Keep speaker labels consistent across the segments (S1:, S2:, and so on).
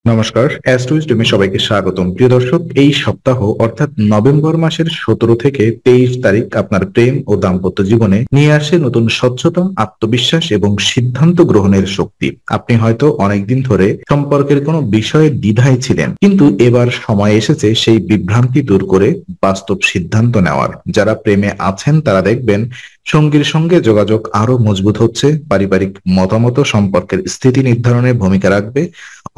S1: নমস্কার, অ্যাস্ট্রোইস্টমে সবাইকে স্বাগতম। প্রিয় দর্শক, এই সপ্তাহ অর্থাৎ নভেম্বর মাসের 17 থেকে 23 তারিখ আপনার প্রেম ও দাম্পত্য জীবনে নিয়ে আসে নতুন স্বচ্ছতা, আত্মবিশ্বাস এবং সিদ্ধান্ত গ্রহণের শক্তি। আপনি হয়তো অনেকদিন ধরে সম্পর্কের কোনো বিষয়ে দ্বিধায় ছিলেন, কিন্তু এবার সময় এসেছে সেই বিভ্রান্তি দূর করে বাস্তব সিদ্ধান্ত নেওয়ার। যারা প্রেমে আছেন তারা দেখবেন সঙ্গীর সঙ্গে যোগাযোগ আরো মজবুত হচ্ছে, পারিবারিক মতামত সম্পর্কের স্থিতি নির্ধারণে ভূমিকা রাখবে।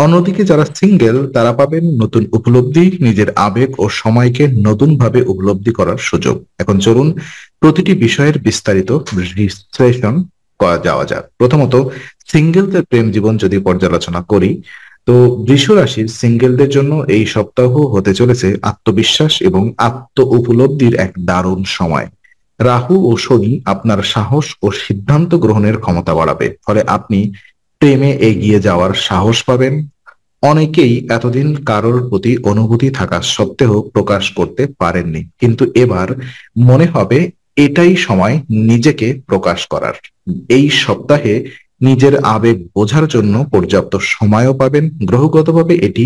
S1: অন্যদিকে যারা সিঙ্গেল তারা পাবেন নতুন উপলব্ধি, নিজের আবেগ ও সময়কে নতুন ভাবে উপলব্ধি করার সুযোগ। এখন চলুন প্রতিটি বিষয়ের বিস্তারিত বিশ্লেষণ করা যাওয়া যাক। প্রথমত, সিঙ্গেলদের প্রেম জীবন যদি পর্যালোচনা করি, তো বৃষ রাশির সিঙ্গেলদের জন্য এই সপ্তাহ হতে চলেছে আত্মবিশ্বাস এবং আত্ম উপলব্ধির এক দারুণ সময়। রাহু ও শনি আপনার সাহস ও সিদ্ধান্ত গ্রহণের ক্ষমতা বাড়াবে, ফলে আপনি প্রেমে এগিয়ে যাওয়ার সাহস পাবেন। অনেকেই এতদিন কারোর প্রতি অনুভূতি থাকা সত্ত্বেও প্রকাশ করতে পারেননি, কিন্তু এবার মনে হবে এটাই সময় নিজেকে প্রকাশ করার। এই সপ্তাহে নিজের আবেগ বোঝার জন্য পর্যাপ্ত সময়ও পাবেন। গ্রহগতভাবে এটি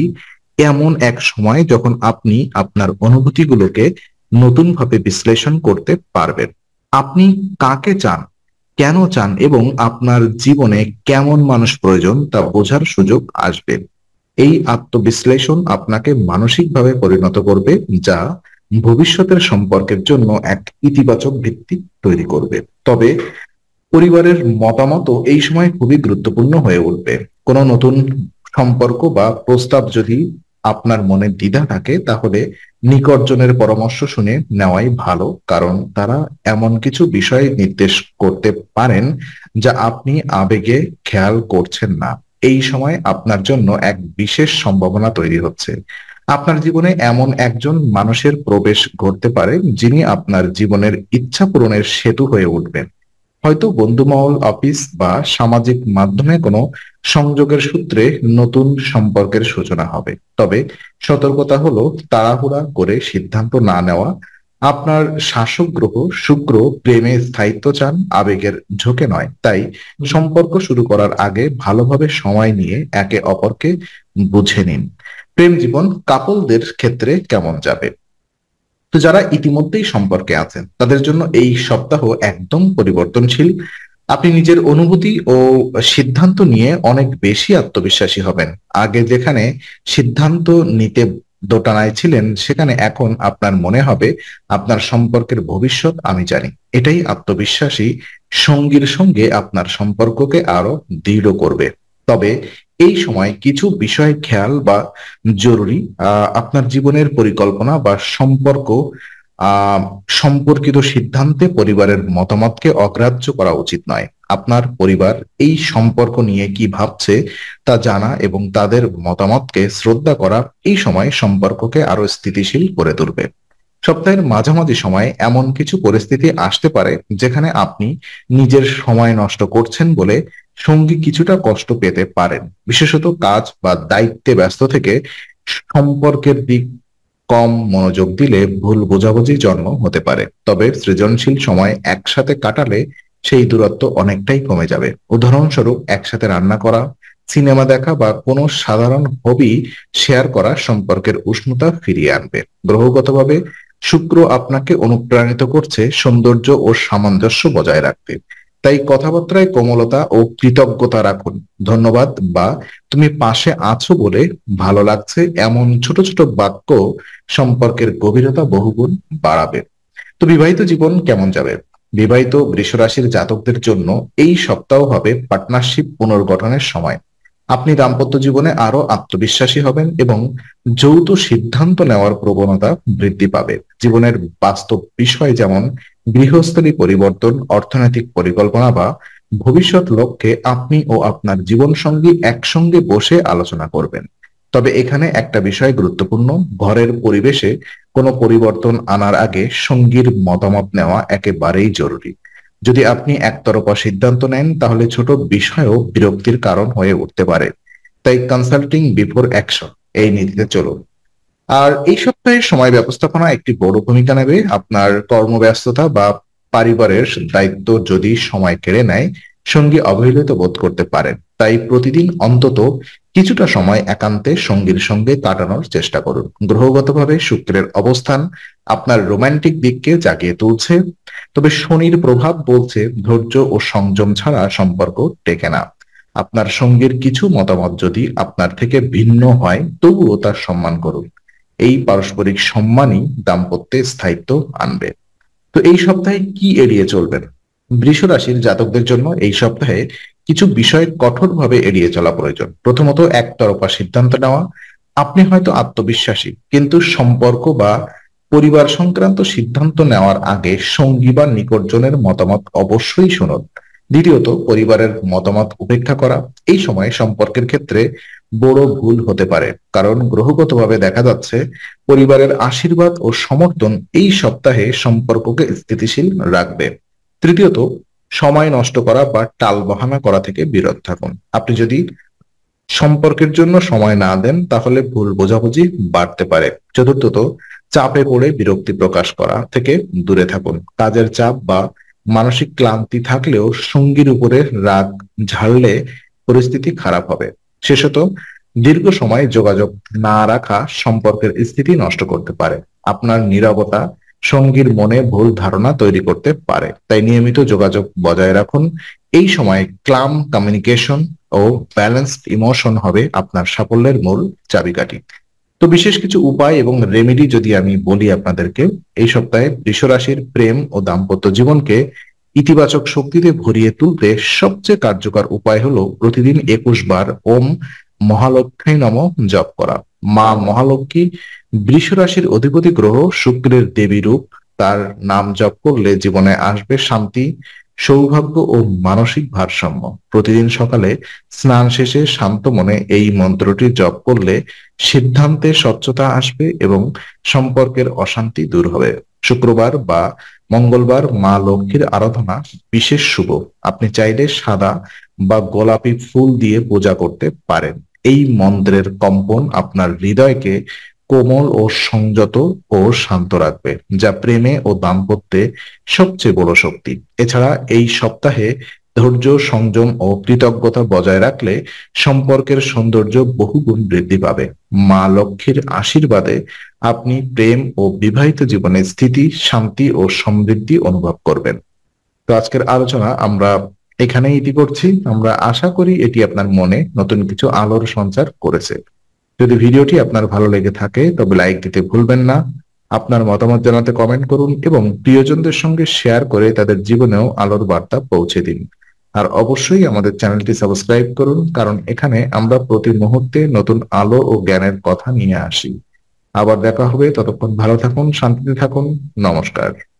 S1: এমন এক সময় যখন আপনি আপনার অনুভূতিগুলোকে নতুনভাবে বিশ্লেষণ করতে পারবেন। আপনি কাকে চান, কেন চান এবং আপনার জীবনে কেমন মানুষ প্রয়োজন তা বোঝার সুযোগ আসবে। এই আত্মবিশ্লেষণ আপনাকে মানসিকভাবে পরিণত করবে, যা ভবিষ্যতের সম্পর্কের জন্য এক ইতিবাচক ভিত্তি তৈরি করবে। তবে পরিবারের মতামত এই সময় খুবই গুরুত্বপূর্ণ হয়ে উঠবে। কোনো নতুন সম্পর্ক বা প্রস্তাব যদি আপনার মনে দ্বিধা থাকে, তাহলে নিকটজনের পরামর্শ শুনে নেওয়াই ভালো, কারণ তারা এমন কিছু বিষয় নির্দেশ করতে পারেন যা আপনি আবেগে খেয়াল করছেন না। এই সময় আপনার জন্য এক বিশেষ সম্ভাবনা তৈরি হচ্ছে। আপনার জীবনে এমন একজন মানুষের প্রবেশ ঘটতে পারে যিনি আপনার জীবনের ইচ্ছা পূরণের সেতু হয়ে উঠবেন। হয়তো বন্ধুমহল, অফিস বা সামাজিক মাধ্যমে কোনো সংযোগের সূত্রে নতুন সম্পর্কের সূচনা হবে। তবে সতর্কতা হলো তাড়াহুড়া করে সিদ্ধান্ত না নেওয়া। আপনার শাসক গ্রহ শুক্র প্রেমে স্থায়িত্ব চান, আবেগের ঝোঁকে নয়। তাই সম্পর্ক শুরু করার আগে ভালোভাবে সময় নিয়ে একে অপরকে বুঝে নিন। প্রেম জীবন কাপলদের ক্ষেত্রে কেমন যাবে? তো যারা ইতিমধ্যেই সম্পর্কে আছেন তাদের জন্য এই সপ্তাহ একদম পরিবর্তনশীল। আপনি নিজের অনুভূতি ও সিদ্ধান্ত নিয়ে অনেক বেশি আত্মবিশ্বাসী হবেন। আগে যেখানে সিদ্ধান্ত নিতে দোটানায় ছিলেন, সেখানে এখন আপনার মনে হবে আপনার সম্পর্কের ভবিষ্যৎ আমি জানি। এটাই আত্মবিশ্বাসী সঙ্গীর সঙ্গে আপনার সম্পর্ককে আরো দৃঢ় করবে। তবে এই সময় কিছু বিষয় খেয়াল বা জরুরি। আপনার জীবনের পরিকল্পনা বা সম্পর্ক আহ সম্পর্কিত সিদ্ধান্তে পরিবারের মতামতকে অগ্রাহ্য করা উচিত নয়। আপনার পরিবার এই সম্পর্ক নিয়ে কি ভাবছে তা জানা এবং তাদের মতামতকে শ্রদ্ধা করা এই সময় সম্পর্ককে আরো স্থিতিশীল করে তুলবে। সপ্তাহের মাঝামাঝি সময়ে এমন কিছু পরিস্থিতি আসতে পারে যেখানে আপনি নিজের সময় নষ্ট করছেন বলে সঙ্গী কিছুটা কষ্ট পেতে পারেন। বিশেষত কাজ বা দায়িত্বে ব্যস্ত থেকে সম্পর্কের দিক কম মনোযোগ দিলে ভুল বোঝাবুঝি জন্ম হতে পারে। তবে সৃজনশীল সময় একসাথে কাটালে সেই দূরত্ব অনেকটাই কমে যাবে। উদাহরণস্বরূপ, একসাথে রান্না করা, সিনেমা দেখা বা কোনো সাধারণ হবি শেয়ার করা সম্পর্কের উষ্ণতা ফিরিয়ে আনবে। গ্রহগতভাবে শুক্র আপনাকে অনুপ্রাণিত করছে সৌন্দর্য ও সামঞ্জস্য বজায় রাখতে। তাই কথাবার্তায় কোমলতা ও কৃতজ্ঞতা রাখুন। ধন্যবাদ বা তুমি পাশে আছো বলে ভালো লাগছে, এমন ছোট ছোট বাক্য সম্পর্কের গভীরতা বহুগুণ বাড়াবে। তো বিবাহিত জীবন কেমন যাবে? বিবাহিত বৃষ রাশির জাতকদের জন্য এই সপ্তাহ হবে পার্টনারশিপ পুনর্গঠনের সময়। আপনি দাম্পত্য জীবনে আরো আত্মবিশ্বাসী হবেন এবং যৌথ সিদ্ধান্ত নেওয়ার প্রবণতা বৃদ্ধি পাবে। জীবনের বাস্তব বিষয় যেমন গৃহস্থালী পরিবর্তন, অর্থনৈতিক পরিকল্পনা বা ভবিষ্যৎ লক্ষ্যে আপনি ও আপনার জীবনসঙ্গী একসঙ্গে বসে আলোচনা করবেন। তবে এখানে একটা বিষয় গুরুত্বপূর্ণ, ঘরের পরিবেশে কোনো পরিবর্তন আনার আগে সঙ্গীর মতামত নেওয়া একেবারেই জরুরি। যদি আপনি একতরফা সিদ্ধান্ত নেন, তাহলে ছোট বিষয়ও বিরক্তির কারণ হয়ে উঠতে পারে। তাই কনসাল্টিং বিফোর অ্যাকশন এই নীতিতে চলুন। আর এই সপ্তাহে সময় ব্যবস্থাপনা একটি বড় ভূমিকা নেবে। আপনার কর্মব্যস্ততা বা পরিবারের দায়িত্ব যদি সময় কেড়ে নেয়, সঙ্গী অবহেলিত বোধ করতে পারেন। তাই প্রতিদিন অন্তত কিছুটা সময় একান্তে সঙ্গীর সঙ্গে কাটানোর চেষ্টা করুন। গ্রহগতভাবে শুক্রের অবস্থান আপনার রোমান্টিক দিককে জাগিয়ে তুলছে, তবে শনির প্রভাব বলছে ধৈর্য ও সংযম ছাড়া সম্পর্ক টেকে না। আপনার সঙ্গীর কিছু মতামত যদি আপনার থেকে ভিন্ন হয়, তবুও তার সম্মান করুন। এই পারস্পরিক সম্মানই দাম্পত্যে স্থায়িত্ব আনবে। তো এই সপ্তাহে কি এড়িয়ে চলবেন? বৃষ রাশির জাতকদের জন্য এই সপ্তাহে কিছু বিষয় কঠোরভাবে এড়িয়ে চলা প্রয়োজন। প্রথমত, একতরফা সিদ্ধান্ত নেওয়া। আপনি হয়তো আত্মবিশ্বাসী, কিন্তু সম্পর্ক বা পরিবার সংক্রান্ত সিদ্ধান্ত নেওয়ার আগে সঙ্গী বা নিকটজনের মতামত অবশ্যই শুনুন। দ্বিতীয়ত, পরিবারের মতামত উপেক্ষা করা। এই সময় সম্পর্কের ক্ষেত্রে বড় ভুল হতে পারে, কারণ গ্রহগতভাবে দেখা যাচ্ছে পরিবারের আশীর্বাদ ও সমর্থন এই সপ্তাহে সম্পর্ককে স্থিতিশীল রাখবে। তৃতীয়ত, সময় নষ্ট করা বা টালবাহানা করা থেকে বিরত থাকুন। আপনি যদি সম্পর্কের জন্য সময় না দেন, তাহলে ভুল বোঝাবুঝি বাড়তে পারে। চতুর্থত, চাপে পড়ে বিরক্তি প্রকাশ করা থেকে দূরে থাকুন। কাজের চাপ বা মানসিক ক্লান্তি থাকলেও সঙ্গীর উপরে রাগ ঝাড়লে পরিস্থিতি খারাপ হবে। শেষত, দীর্ঘ সময় যোগাযোগ না রাখা সম্পর্কের স্থিতি নষ্ট করতে পারে। আপনার নীরবতা সঙ্গীর মনে ভুল ধারণা তৈরি করতে পারে, তাই নিয়মিত যোগাযোগ বজায় রাখুন। এই সময় ক্লাম কমিউনিকেশন ও ব্যালেন্সড ইমোশন হবে আপনার সাফল্যের মূল চাবিকাঠি। তো বিশেষ কিছু উপায় এবং রেমেডি যদি আমি বলি আপনাদেরকে, এই সপ্তাহে বৃষ রাশির প্রেম ও দাম্পত্য জীবনকে ইতিবাচক শক্তিতে ভরিয়ে তুলতে সবচেয়ে কার্যকর উপায় হলো প্রতিদিন 21 বার ওম মহালক্ষ্মী নম জপ করা। মা মহালক্ষ্মী বৃষ রাশির অধিপতি গ্রহ, শুক্রের দেবী রূপ। তার নাম জপ করলে জীবনে আসবে শান্তি, সৌভাগ্য ও মানসিক ভারসাম্য। প্রতিদিন সকালে স্নান শেষে শান্ত মনে এই মন্ত্রটি জপ করলে সিদ্ধান্তে স্বচ্ছতা আসবে এবং সম্পর্কের অশান্তি দূর হবে। শুক্রবার বা মঙ্গলবার মা লক্ষ্মীর আরাধনা বিশেষ শুভ। আপনি চাইলে সাদা বা গোলাপি ফুল দিয়ে পূজা করতে পারেন। এই মন্ত্রের কম্পন আপনার হৃদয়কে কোমল ও সংযত ও শান্ত রাখবে, যা প্রেমে ও দাম্পত্যে সবচেয়ে বড় শক্তি। এছাড়া এই সপ্তাহে ধৈর্য, সংযম ও কৃতজ্ঞতা বজায় রাখলে সম্পর্কের সৌন্দর্য বহুগুণ বৃদ্ধি পাবে। মা লক্ষ্মীর আশীর্বাদে আপনি প্রেম ও বিবাহিত জীবনে স্থিতি, শান্তি ও সমৃদ্ধি অনুভব করবেন। তো আজকের আলোচনা আমরা এখানেই ইতি করছি। আমরা আশা করি এটি আপনার মনে নতুন কিছু আলোর সঞ্চার করেছে। যদি ভিডিওটি আপনার ভালো লেগে থাকে, তবে লাইক দিতে ভুলবেন না। আপনার মতামত জানাতে কমেন্ট করুন এবং প্রিয়জনদের সঙ্গে শেয়ার করে তাদের জীবনেও আলোর বার্তা পৌঁছে দিন। আর অবশ্যই আমাদের চ্যানেলটি সাবস্ক্রাইব করুন, কারণ এখানে আমরা প্রতি মুহূর্তে নতুন আলো ও জ্ঞানের কথা নিয়ে আসি। আবার দেখা হবে, ততক্ষণ ভালো থাকুন, শান্তিতে থাকুন। নমস্কার।